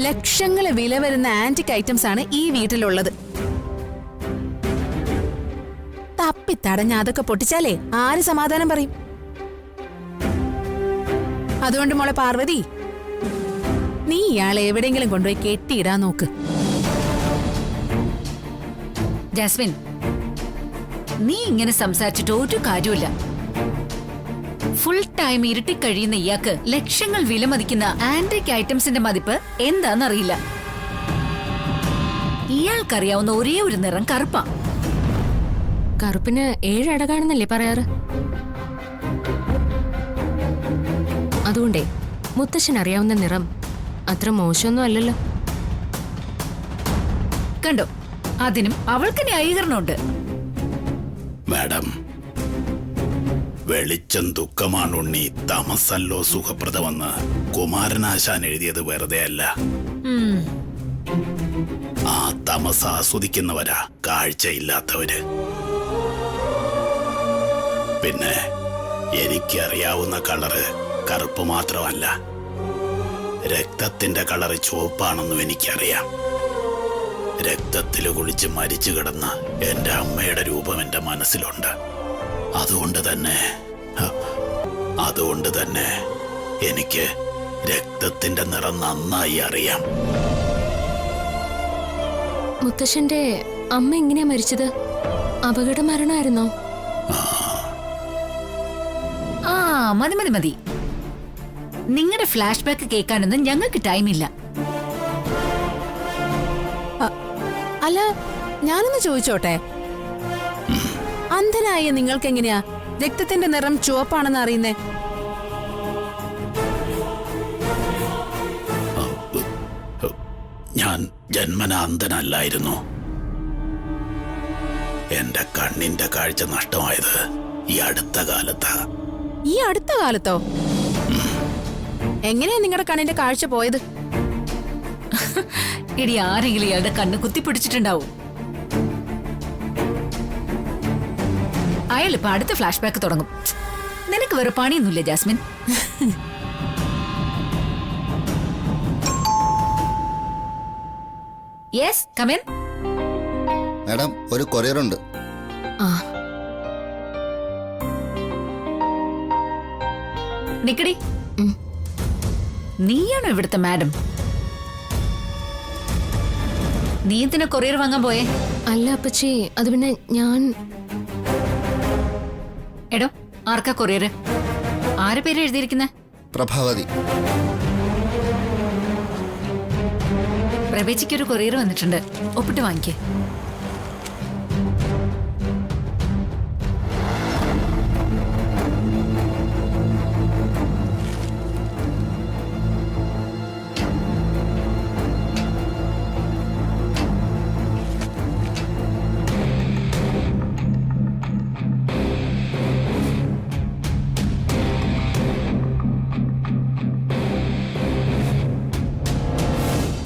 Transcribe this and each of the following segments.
ലക്ഷങ്ങള് വില വരുന്ന antique items ആണ് ഈ വീട്ടിലുള്ളത്. തപ്പിത്തടഞ്ഞ അതൊക്കെ പൊട്ടിച്ചാലേ ആര് സമാധാനം പറയും? അതുകൊണ്ട് മോളെ പാർവതി, നീ ഇയാളെ എവിടെയെങ്കിലും കൊണ്ടുപോയി കെട്ടിയിടാൻ നോക്ക്. ജാസ്മിൻ, നീ ഇങ്ങനെ സംസാരിച്ചിട്ട് ഒരു കാര്യമില്ല. ഫുൾ ടൈം ഇരുട്ടി കഴിയുന്ന ഇയാൾക്ക് ലക്ഷങ്ങൾ വിലമതിക്കുന്ന ആന്റിക് ഐറ്റംസിന്റെ മതിപ്പ് എന്താന്നറിയില്ല. ഇയാൾക്കറിയാവുന്ന ഒരേ ഒരു നിറം കറുപ്പാ. കറുപ്പിന് 7 അടകാണെന്നല്ലേ പറയാറ്? അതുകൊണ്ടേ മുത്തശ്ശൻ അറിയാവുന്ന നിറം അത്ര മോശമൊന്നും അല്ലല്ലോ. കണ്ടോ, അതിനും അവൾക്ക് ന്യായീകരണമുണ്ട്. മാഡം, വെളിച്ചം ദുഃഖമാണുണ്ണി, തമസല്ലോ സുഖപ്രദമെന്ന് കുമാരനാശാൻ എഴുതിയത് വെറുതെ അല്ല. ആ തമസ് ആസ്വദിക്കുന്നവരാ കാഴ്ചയില്ലാത്തവര്. പിന്നെ എനിക്കറിയാവുന്ന കളറ് കറുപ്പ് മാത്രമല്ല, രക്തത്തിന്റെ കളറ് ചുവപ്പാണെന്നും എനിക്കറിയാം. രക്തത്തിൽ കുളിച്ച് മരിച്ചു കിടന്ന എന്റെ അമ്മയുടെ രൂപം എന്റെ മനസ്സിലുണ്ട്. അതുകൊണ്ട് തന്നെ എനിക്ക് രക്തത്തിന്റെ നിറം നന്നായി അറിയാം. മുത്തശ്ശന്റെ അമ്മ എങ്ങനെയാ മരിച്ചത്? അപകട മരണമായിരുന്നോ? ആ മതി മതി മതി, നിങ്ങളുടെ ഫ്ലാഷ് ബാക്ക് കേൾക്കാനൊന്നും ഞങ്ങൾക്ക് ടൈമില്ല. അല്ല, ഞാനൊന്ന് ചോദിച്ചോട്ടെ, അന്ധനായ നിങ്ങൾക്ക് എങ്ങനെയാ രക്തത്തിന്റെ നിറം ചുവപ്പാണെന്ന് അറിയുന്നേ? ഞാൻ ജന്മനാ അന്ധനല്ലായിരുന്നു. എന്റെ കണ്ണിന്റെ കാഴ്ച നഷ്ടമായത് ഈ അടുത്ത കാലത്താ. ഈ അടുത്ത കാലത്തോ? എങ്ങനെയാ നിങ്ങളുടെ കണ്ണിന്റെ കാഴ്ച പോയത്? ഇടി, ആരെങ്കിലും ഇയാളുടെ കണ്ണ് കുത്തിപ്പിടിച്ചിട്ടുണ്ടാവും. അയാളിപ്പോ അടുത്ത ഫ്ലാഷ് ബാക്ക് തുടങ്ങും. നിനക്ക് വേറെ പണിയൊന്നുമില്ല Jasmine. Yes, come in. Madam, ഒരു കൊറിയർ ഉണ്ട്. നിക്കടി, നീയാണോ ഇവിടുത്തെ മാഡം? നീ എന്തിനാ കൊറിയർ വാങ്ങാൻ പോയേ? അല്ല അപ്പച്ചി, അത് പിന്നെ ഞാൻ... എടോ, ആർക്കാ കൊറിയർ? ആരെ പേര് എഴുതിയിരിക്കുന്നെ? പ്രഭാവതി. പ്രഭേച്ചിക്കൊരു കൊറിയർ വന്നിട്ടുണ്ട്, ഒപ്പിട്ട് വാങ്ങിക്കേ.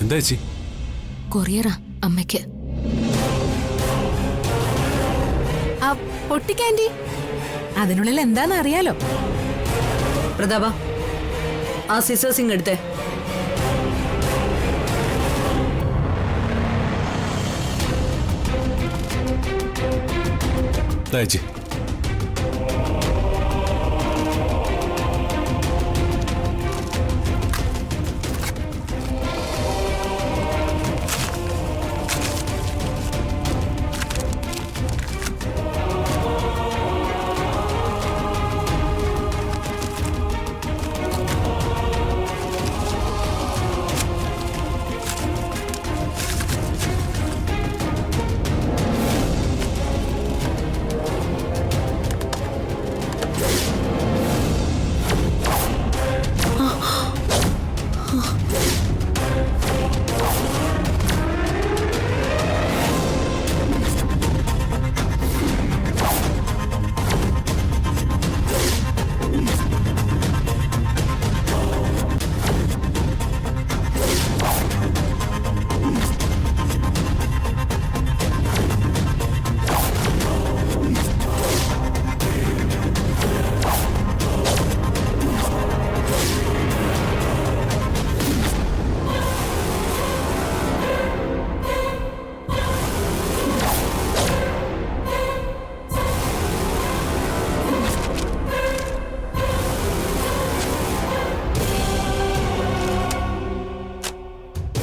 എന്താ ചേച്ചി? കൊറിയറാ അമ്മയ്ക്ക്. പൊട്ടിക്കാൻഡി, അതിനുള്ളിൽ എന്താന്ന് അറിയാലോ. പ്രതാപ, ആ സിസേഴ്സിങ് എടുത്തേ. ചേച്ചി,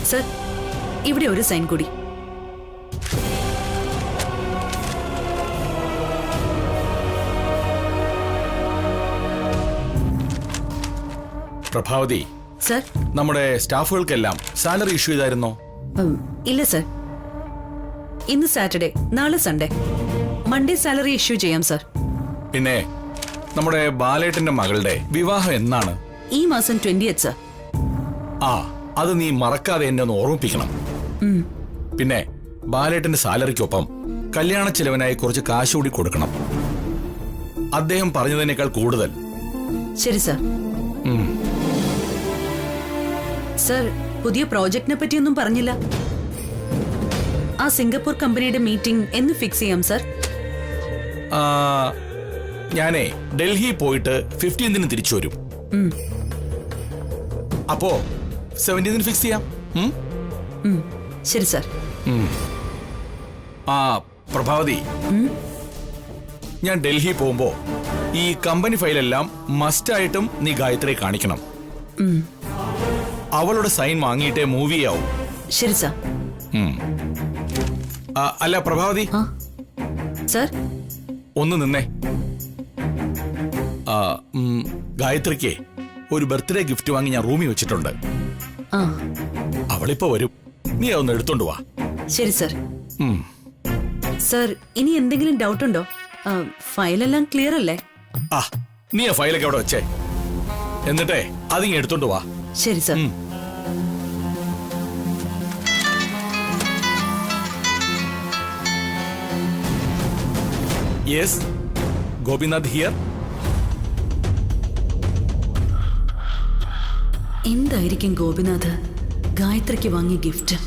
സർ, ഇവിടെ ഒരു സൈൻ കൂടി. പ്രഭാവതി, സർ. നമ്മുടെ സ്റ്റാഫുകൾക്കെല്ലാം സാലറി ഇഷ്യൂ ചെയ്തായിരുന്നോ? ഇല്ല സർ. ഇന്ന് സാറ്റർഡേ, നാളെ സൺഡേ. മൺഡേ സാലറി ഇഷ്യൂ ചെയ്യാം സർ. പിന്നെ നമ്മുടെ ബാലേട്ടന്റെ മകളുടെ വിവാഹം എന്നാണ്? ഈ മാസം 20th സർ. ആ, അത് നീ മറക്കാതെ എന്നെ ഒന്ന് ഓർമ്മിപ്പിക്കണം. പിന്നെ ബാലേട്ടന്റെ സാലറിക്കൊപ്പം കല്യാണ ചെലവിനായി കുറച്ച് കാശ് കൂടി കൊടുക്കണം. അദ്ദേഹം പറഞ്ഞതിനേക്കാൾ കൂടുതൽ. ശരി സർ. സർ, പുതിയ പ്രോജക്റ്റിനെ പറ്റിയൊന്നും പറഞ്ഞില്ല. ആ സിംഗപ്പൂർ കമ്പനിയുടെ മീറ്റിംഗ് എന്ന് ഫിക്സ് ചെയ്യാം സർ? ഞാനേ ഡൽഹി പോയിട്ട് 15ന് തിരിച്ചു വരും. അപ്പോ 17ന് ഫിക്സ് ചെയ്യാം. ശരി സർ. ആ പ്രഭാവതി, ഞാൻ ഡൽഹി പോകുമ്പോ ഈ കമ്പനി ഫയലെല്ലാം മസ്റ്റായിട്ടും നീ ഗായത്രിയെ കാണിക്കണം. അവളുടെ സൈൻ വാങ്ങിയിട്ടേ മൂവി ആവും. ശരി സർ. അല്ല പ്രഭാവതി സർ, ഒന്ന് നിന്നേ. ഗായത്രിക്ക് ഒരു ബർത്ത്ഡേ ഗിഫ്റ്റ് വാങ്ങി ഞാൻ റൂമിൽ വെച്ചിട്ടുണ്ട്. അവളിപ്പോ വരും, നീ അതൊന്ന് എടുത്തോണ്ട് വാ. ശരി സർ. സർ, ഇനി എന്തെങ്കിലും ഡൗട്ട് ഉണ്ടോ? ഫയലെല്ലാം ക്ലിയർ അല്ലേ? നീ ആ ഫയലൊക്കെ അവിടെ വെച്ചേ, എന്നിട്ടേ അതിങ്ങ് എടുത്തോണ്ട് വാ. ശരി സർ. Yes, Gopinath here. എന്തായിരിക്കും ഗോപിനാഥ് ഗായത്രിക്ക് വാങ്ങിയ ഗിഫ്റ്റ്?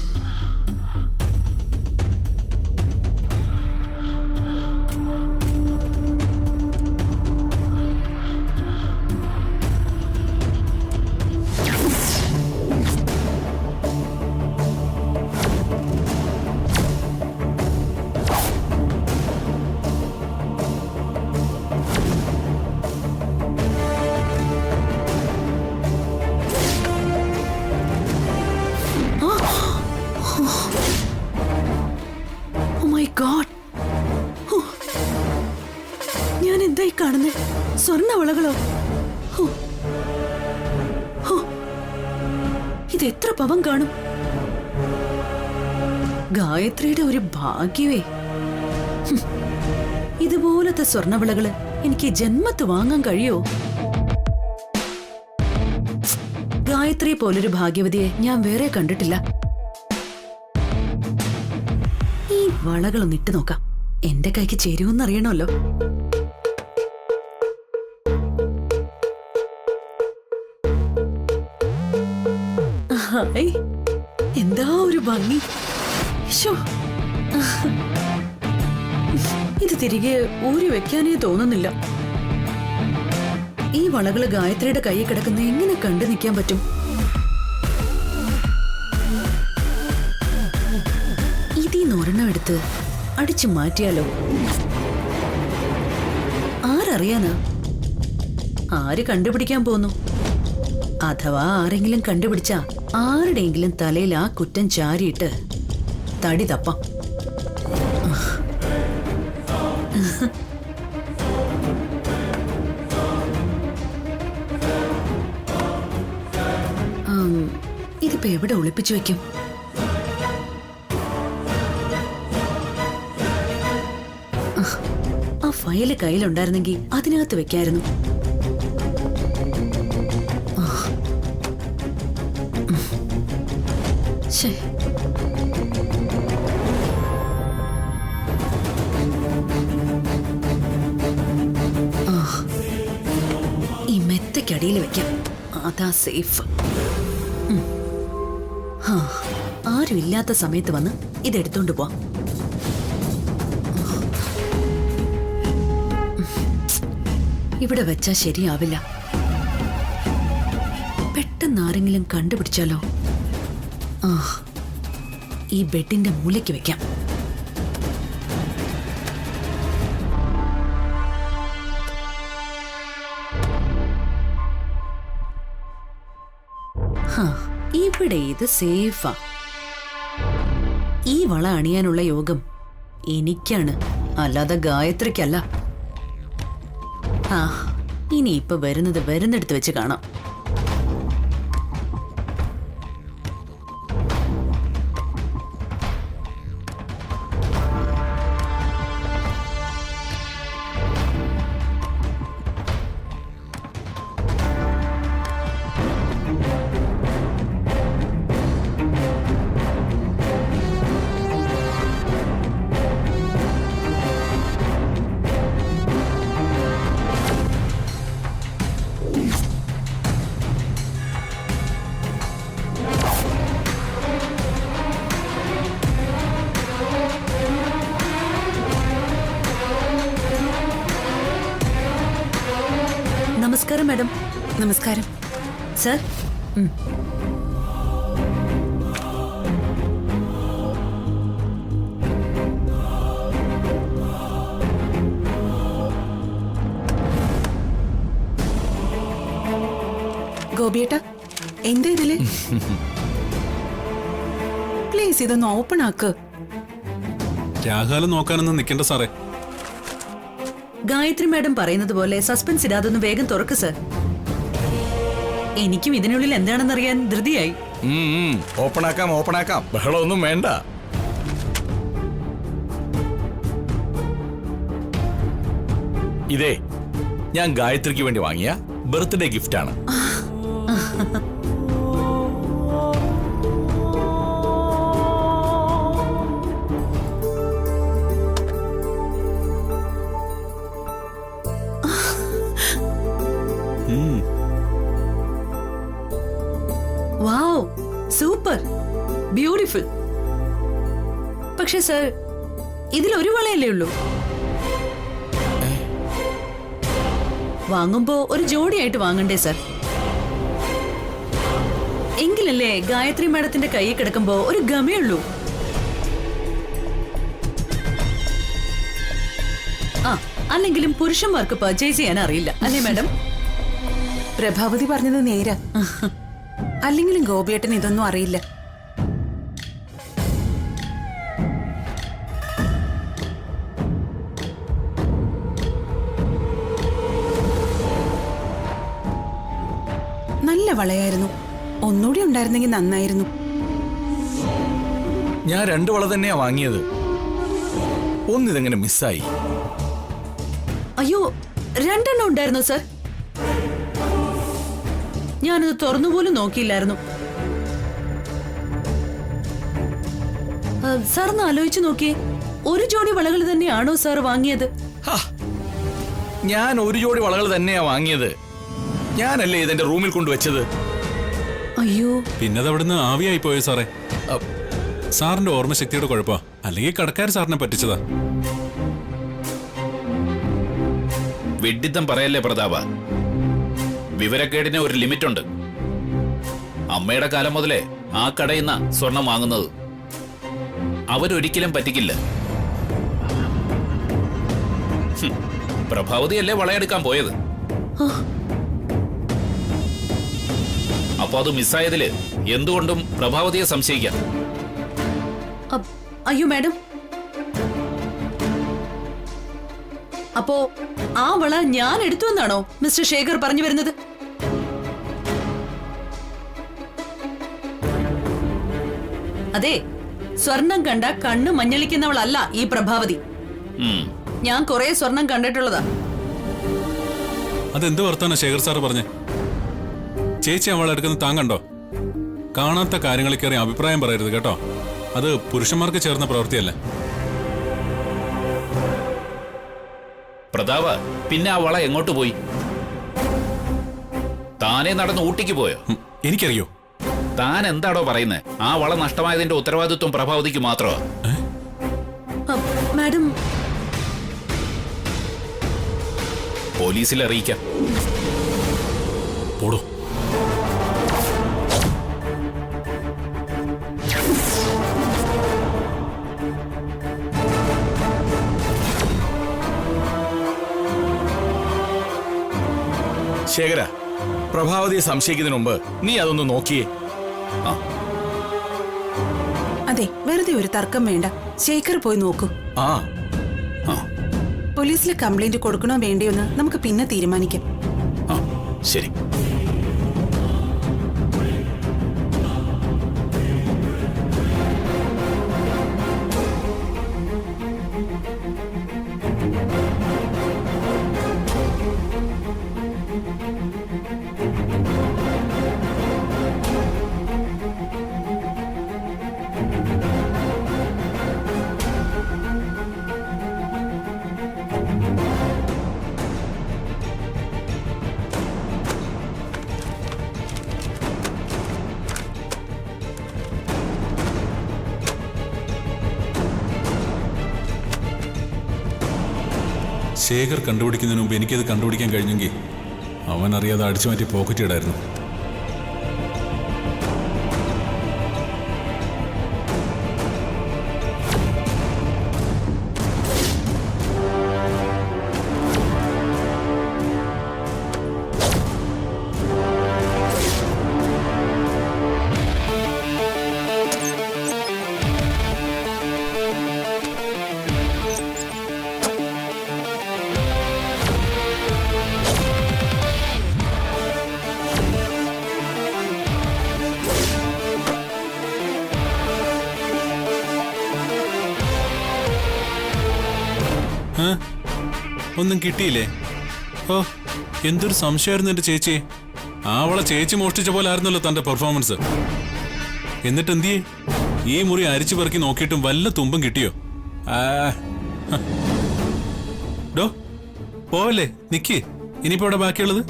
ഞാൻ എന്തായി കാണുന്നത്? സ്വർണ്ണവളകളോ? ഇത് എത്ര പവൻ കാണും? ഗായത്രിയുടെ ഒരു ഭാഗ്യമേ. ഇതുപോലത്തെ സ്വർണ്ണവളകള് എനിക്ക് ജന്മത്ത് വാങ്ങാൻ കഴിയോ? ഗായത്രിയെ പോലൊരു ഭാഗ്യവതിയെ ഞാൻ വേറെ കണ്ടിട്ടില്ല. ഈ വളകളൊന്ന് ഇട്ട് നോക്കാം, എന്റെ കൈക്ക് ചേരുമെന്നറിയണമല്ലോ. ഹായ്, എന്താ ഒരു ഭംഗി! ഇത് തിരികെ ഊരി വെക്കാനേ തോന്നുന്നില്ല. ഈ വളകള് ഗായത്രിയുടെ കൈ കിടക്കുന്ന എങ്ങനെ കണ്ടു നിൽക്കാൻ പറ്റും? ഇതിന്ന് ഒരെണ്ണം എടുത്ത് അടിച്ചു മാറ്റിയാലോ? ആരറിയാനാ? ആര് കണ്ടുപിടിക്കാൻ പോന്നു? അഥവാ ആരെങ്കിലും കണ്ടുപിടിച്ച ആരുടെയെങ്കിലും തലയിൽ ആ കുറ്റം ചാരിയിട്ട് തടി തപ്പാം. ഇതിപ്പോ എവിടെ ഒളിപ്പിച്ചു വെക്കും? ആ ഫയല് കയ്യിലുണ്ടായിരുന്നെങ്കിൽ അതിനകത്ത് വെക്കായിരുന്നു. ഈ മെത്തക്കടിയിൽ വെക്കാം, അതാ സേഫ്. ആരും ഇല്ലാത്ത സമയത്ത് വന്ന് ഇതെടുത്തോണ്ട് പോവാം. ഇവിടെ വെച്ചാ ശരിയാവില്ല. പെട്ടെന്ന് ആരെങ്കിലും കണ്ടുപിടിച്ചാലോ? ഈ ബെഡിന്റെ മൂലയ്ക്ക് വെക്കാം. ഇവിടെ ഇത് സേഫാ. ഈ വള അണിയാനുള്ള യോഗം എനിക്കാണ്, അല്ലാതെ ഗായത്രിക്കല്ല. ആ ഇനി ഇപ്പൊ വരുന്നിടത്ത് വെച്ച് കാണാം. നമസ്കാരം മാഡം. നമസ്കാരം. സർ. ഗോപിയേട്ടാ, എന്താ ഇതില്? പ്ലീസ് ഇതൊന്ന് ഓപ്പൺ ആക്ക്. രാഘാലം നോക്കാനൊന്നും നിൽക്കണ്ട സാറേ. ഗായത്രി മാഡം പറയുന്നത് പോലെ സസ്പെൻസ് ഇടാതൊന്ന് വേഗം തുറക്ക് സർ. എനിക്കും ഇതിനുള്ളിൽ എന്താണെന്നറിയാൻ ധൃതിയായി. ഓപ്പണാക്കാം. ബഹളമൊന്നും വേണ്ട. ഇതേ ഞാൻ ഗായത്രിക്ക് വേണ്ടി വാങ്ങിയ ബർത്ത്ഡേ ഗിഫ്റ്റാണ്. വാവ്, സൂപ്പർ, ബ്യൂട്ടിഫുൾ. പക്ഷെ സർ, ഇതിലൊരു വളയല്ലേ ഉള്ളൂ. വാങ്ങുമ്പോ ഒരു ജോഡിയായിട്ട് വാങ്ങണ്ടേ സർ? എങ്കിലല്ലേ ഗായത്രി മാഡത്തിന്റെ കൈ കിടക്കുമ്പോ ഒരു ഗമയുള്ളൂ. ആ അല്ലെങ്കിലും പുരുഷന്മാർക്ക് പർച്ചേസ് ചെയ്യാൻ അറിയില്ല അല്ലേ മാഡം? പ്രഭാവതി പറഞ്ഞത് നേരാ. അല്ലെങ്കിലും ഗോപിയേട്ടൻ ഇതൊന്നും അറിയില്ല. നല്ല വളയായിരുന്നു. ഒന്നുകൂടി ഉണ്ടായിരുന്നെങ്കിൽ നന്നായിരുന്നു. ഞാൻ 2 വള തന്നെയാ വാങ്ങിയത്. ഒന്നിതെങ്ങനെ മിസ്സായി? അയ്യോ, 2 എണ്ണം ഉണ്ടായിരുന്നോ സർ? ഞാനത് തുറന്നുപോലും നോക്കിയില്ലായിരുന്നു. സാറൊന്ന് ആലോചിച്ചു നോക്കിയേ, ഒരു ജോഡി വളകൾ തന്നെയാണോ സാർ വാങ്ങിയത്? ഞാൻ ഒരു ജോഡി വളകൾ തന്നെയാ വാങ്ങിയത്. ഞാനല്ലേ ഇതെന്റെ റൂമിൽ കൊണ്ടുവച്ചത്. അയ്യോ, പിന്നെ അത് അവിടുന്ന് ആവിയായി പോയോ സാറേ? സാറിന്റെ ഓർമ്മശക്തിയുടെ കുഴപ്പമാ, അല്ലെങ്കിൽ കടക്കാർ സാറിനെ പറ്റിച്ചതാ. വെഡിത്തം പറയല്ലേ പ്രതാപ. വിവരക്കേടിന് ഒരു ലിമിറ്റുണ്ട്. അമ്മയുടെ കാലം മുതലേ ആ കടയിൽ നിന്നാ സ്വർണം വാങ്ങുന്നത്. അവരൊരിക്കലും പറ്റിക്കില്ല. പ്രഭാവതിയല്ലേ വളയെടുക്കാൻ പോയത്. അപ്പൊ അത് മിസ്സായതില് എന്തുകൊണ്ടും പ്രഭാവതിയെ സംശയിക്കാം. അയ്യോ മാഡം, അപ്പോ ആ വള ഞാൻ എടുത്തു എന്നാണോ മിസ്റ്റർ ശേഖർ പറഞ്ഞു വരുന്നത്? അതെ, സ്വർണം കണ്ട കണ്ണ് മഞ്ഞളിക്കുന്നവളല്ല ഈ പ്രഭാവതി. ഞാൻ കുറെ സ്വർണം കണ്ടിട്ടുള്ളതാ. അതെന്ത് വർത്താനോ ശേഖർ സാറ് പറഞ്ഞേ? ചേച്ചി അവളെ എടുക്കുന്ന താങ്കണ്ടോ? കാണാത്ത കാര്യങ്ങളിൽ കയറി അഭിപ്രായം പറയരുത് കേട്ടോ. അത് പുരുഷന്മാർക്ക് ചേർന്ന പ്രവൃത്തിയല്ല. പ്രതാപ, പിന്നെ ആ വള എങ്ങോട്ട് പോയി? താനെ നടന്ന് ഊട്ടിക്ക് പോയോ? എനിക്കറിയോ. താൻ എന്താണോ പറയുന്നത്? ആ വള നഷ്ടമായതിന്റെ ഉത്തരവാദിത്വം പ്രഭാവതിക്ക് മാത്രമാ. മാഡം, പോലീസിൽ അറിയിക്കാം. പോടോ. ശേഖര, പ്രഭാവതിയെ സംശയിക്കുന്നതിന് മുമ്പ് നീ അതൊന്ന് നോക്കിയേ. അതെ, വെറുതെ ഒരു തർക്കം വേണ്ട. ശേഖർ പോയി നോക്കൂ. ആ ആ പോലീസിൽ കംപ്ലൈന്റ് കൊടുക്കണോ വേണ്ടയോന്ന് നമുക്ക് പിന്നെ തീരുമാനിക്കാം. ആ ശരി. ശേഖർ കണ്ടുപിടിക്കുന്നതിന് മുമ്പ് എനിക്കത് കണ്ടുപിടിക്കാൻ കഴിഞ്ഞെങ്കിൽ അവൻ അറിയാതെ അടിച്ചു മാറ്റി പോക്കറ്റ് ഇടായിരുന്നു. ഒന്നും കിട്ടിയില്ലേ? ഓ, എന്തൊരു സംശയമായിരുന്നു എന്റെ ചേച്ചി. അവളെ ചേച്ചി മോഷ്ടിച്ച പോലെ ആയിരുന്നല്ലോ തന്റെ പെർഫോമൻസ്. എന്നിട്ട് എന്തിയേ? ഈ മുറി അരിച്ചു പെറുക്കി നോക്കിയിട്ടും വല്ല തുമ്പും കിട്ടിയോ? ഡോ പോവല്ലേ, നിക്ക്. ഇനിയിപ്പോ ഇവിടെ ബാക്കിയുള്ളത്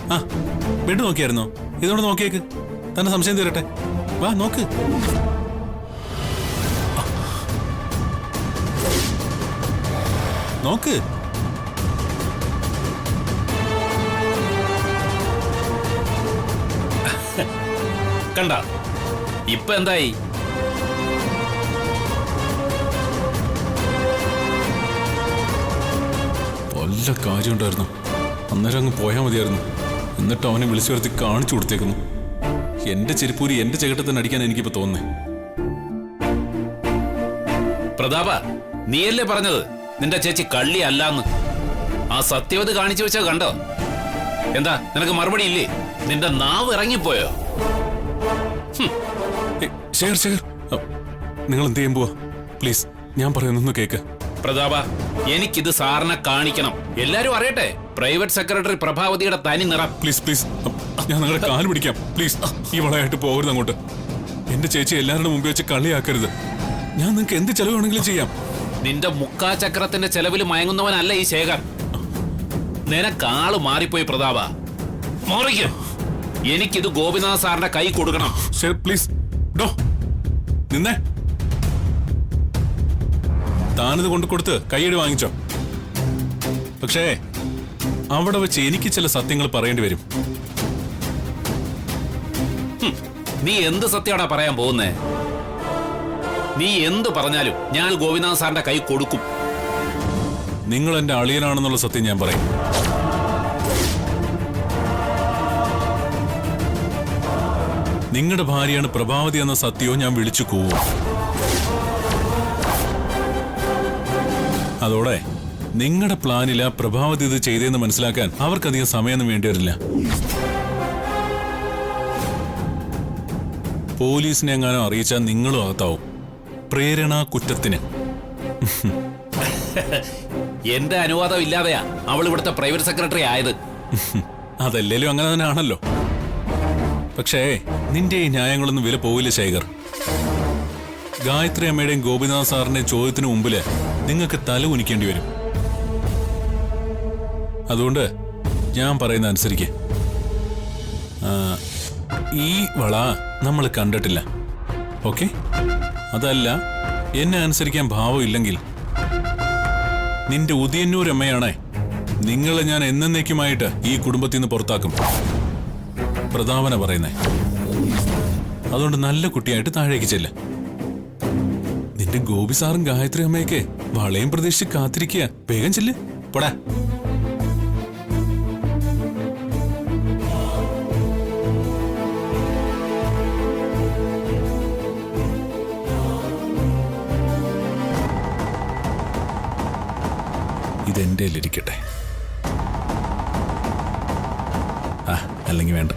ബെഡ് നോക്കിയായിരുന്നോ? ഇതുകൊണ്ട് നോക്കിയേക്ക്, തന്നെ സംശയം തീരട്ടെ. വാ നോക്ക്. നോക്ക്. കണ്ട ഇപ്പൊ എന്തായി? വല്ല കാര്യം ഉണ്ടായിരുന്നു. അന്നേരം അങ്ങ് പോയാൽ മതിയായിരുന്നു. എന്നിട്ട് അവനെ വിളിച്ചു വരുത്തി കാണിച്ചു കൊടുത്തേക്കുന്നു. എന്റെ ചെരുപ്പൂരി എന്റെ ചേട്ടത്തിന് അടിക്കാൻ എനിക്കിപ്പോ തോന്നുന്നേ. പ്രതാപ, നീയല്ലേ പറഞ്ഞത് നിന്റെ ചേച്ചി കള്ളി അല്ലാന്ന്? ആ സത്യവത് കാണിച്ചു വെച്ചോ കണ്ടോ? എന്താ നിനക്ക് മറുപടി ഇല്ലേ? നിന്റെ നാവ് ഇറങ്ങിപ്പോയോ? ശേഖർ, നിങ്ങൾ എന്ത് ചെയ്യാൻ പോവാ? പ്ലീസ്, ഞാൻ പറയുന്നൊന്ന് കേക്ക്. പ്രതാപ, എനിക്കിത് സാറിനെ കാണിക്കണം. എല്ലാരും അറിയട്ടെ പ്രൈവറ്റ് സെക്രട്ടറി പ്രഭാവതിയുടെ തനി നിറം. പ്ലീസ് പ്ലീസ്, ഞാൻ നിങ്ങളുടെ കാല് പിടിക്കാം. പ്ലീസ്, ഈ വളയായിട്ട് പോകരുത് അങ്ങോട്ട്. എന്റെ ചേച്ചി എല്ലാവരുടെ മുമ്പ് വെച്ച് കളിയാക്കരുത്. ഞാൻ നിങ്ങൾക്ക് എന്ത് ചെലവ് വേണമെങ്കിലും ചെയ്യാം. നിന്റെ മുക്കാചക്രത്തിന്റെ ചെലവിൽ മയങ്ങുന്നവനല്ല ഈ ശേഖർ. നിനക്കാള് മാറിപ്പോയി പ്രതാപ. മോറിക്ക്. എനിക്കിത് ഗോപിനാഥ് സാറിന്റെ കൈ കൊടുക്കണം. പ്ലീസ് ഡോ നിന്നേ. താനിത് കൊണ്ടു കൊടുത്ത് കൈയ്യടി വാങ്ങിച്ചോ. പക്ഷേ അവിടെ വെച്ച് എനിക്ക് ചില സത്യങ്ങൾ പറയേണ്ടി വരും. നീ എന്ത് സത്യമാടാ പറയാൻ പോകുന്നേ? നീ എന്ത് പറഞ്ഞാലും ഞാൻ ഗോപിനാഥ് സാറിന്റെ കൈ കൊടുക്കും. നിങ്ങൾ എന്റെ അളിയനാണെന്നുള്ള സത്യം ഞാൻ പറയും. നിങ്ങളുടെ ഭാര്യയാണ് പ്രഭാവതി എന്ന സത്യവും ഞാൻ വിളിച്ചു കൂവും. അതോടെ നിങ്ങളുടെ പ്ലാനില പ്രഭാവതി ഇത് ചെയ്തതെന്ന് മനസ്സിലാക്കാൻ അവർക്കധികം സമയമൊന്നും വേണ്ടി വരില്ല. പോലീസിനെ എങ്ങാനും അറിയിച്ചാൽ നിങ്ങളും അകത്താവും. പ്രേരണ കുറ്റത്തിന്. എന്റെ അനുവാദം ഇല്ലാതെയാ അവൾ ഇവിടുത്തെ പ്രൈവറ്റ് സെക്രട്ടറി ആയത്. അതല്ലേലും അങ്ങനെ തന്നെ ആണല്ലോ. പക്ഷേ നിന്റെ ഈ ന്യായങ്ങളൊന്നും വില പോവില്ല ശേഖർ. ഗായത്രി അമ്മയുടെയും ഗോപിനാഥ് സാറിന്റെയും ചോദ്യത്തിന് മുമ്പില് നിങ്ങൾക്ക് തല കുനിക്കേണ്ടി വരും. അതുകൊണ്ട് ഞാൻ പറയുന്ന അനുസരിക്ക്. ഈ വള നമ്മൾ കണ്ടിട്ടില്ല, ഓക്കെ? അതല്ല, എന്നെ അനുസരിക്കാൻ ഭാവം ഇല്ലെങ്കിൽ നിന്റെ ഉദയന്നൂരമ്മയാണേ നിങ്ങളെ ഞാൻ എന്നേക്കുമായിട്ട് ഈ കുടുംബത്തിൽ നിന്ന് പുറത്താക്കും. പ്രതാപന പറയുന്നേ. അതുകൊണ്ട് നല്ല കുട്ടിയായിട്ട് താഴേക്ക് ചെല്ല്. നിന്റെ ഗോപി സാറും ഗായത്രി അമ്മയൊക്കെ വളയും പ്രതീക്ഷിച്ച് കാത്തിരിക്കുക. വേഗം ചെല്ല്, പോടാ. ഇതെൻ്റെ ഇരിക്കട്ടെ. അല്ലെങ്കിൽ വേണ്ട.